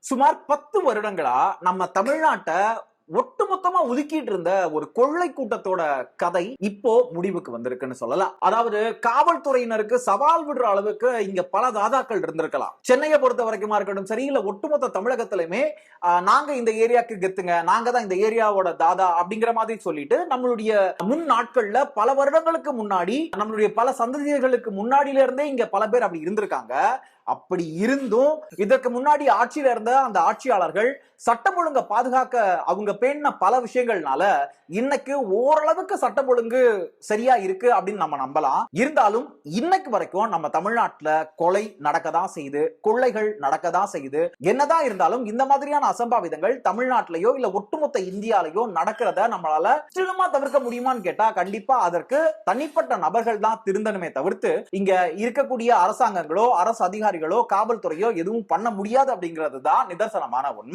சுமார் 10 வருடங்களா நம்ம தமிழ்நாட்ட ஒட்டுமொத்தமா ஒதுக்கிட்டு இருந்த ஒரு கொள்ளை கூட்டத்தோட கதை இப்போ முடிவுக்கு வந்திருக்குன்னு சொல்லலாம். அதாவது காவல்துறையினருக்கு சவால் விடுற அளவுக்கு இங்க பல தாதாக்கள் இருந்திருக்கலாம். சென்னையை பொறுத்த வரைக்குமா இருக்கட்டும் சரி, இல்ல ஒட்டுமொத்த தமிழகத்திலுமே நாங்க இந்த ஏரியாக்கு கெத்துங்க, நாங்க தான் இந்த ஏரியாவோட தாதா அப்படிங்கிற மாதிரி சொல்லிட்டு நம்மளுடைய முன் நாட்கள்ல பல வருடங்களுக்கு முன்னாடி நம்மளுடைய பல சந்ததிகளுக்கு முன்னாடியில இருந்தே இங்க பல பேர் அப்படி இருந்திருக்காங்க. அப்படி இருந்தும் இதற்கு முன்னாடி ஆட்சியில இருந்த அந்த ஆட்சியாளர்கள் சட்டம் ஒழுங்க பாதுகாக்க அவங்க பேணின பல விஷயங்கள்னால இன்னைக்கு ஓரளவுக்கு சட்டம் ஒழுங்கு சரியா இருக்கு அப்படின்னு நம்ம நம்பலாம். இருந்தாலும் இன்னைக்கு வரைக்கும் நம்ம தமிழ்நாட்டுல கொலை நடக்கதான் செய்யுது, கொள்ளைகள் நடக்கதான் செய்யுது. என்னதான் இருந்தாலும் இந்த மாதிரியான அசம்பாவிதங்கள் தமிழ்நாட்டிலேயோ இல்ல ஒட்டுமொத்த இந்தியாலேயோ நடக்கிறத நம்மளால சிலமா தவிர்க்க முடியுமான்னு கேட்டா கண்டிப்பா அதற்கு தனிப்பட்ட நபர்கள் தான் திருந்தனுமே தவிர்த்து இங்க இருக்கக்கூடிய அரசாங்கங்களோ அரசு அதிகாரிகளோ காவல்துறையோ எதுவும் பண்ண முடியாது அப்படிங்கிறது தான் நிதர்சனமான உண்மை.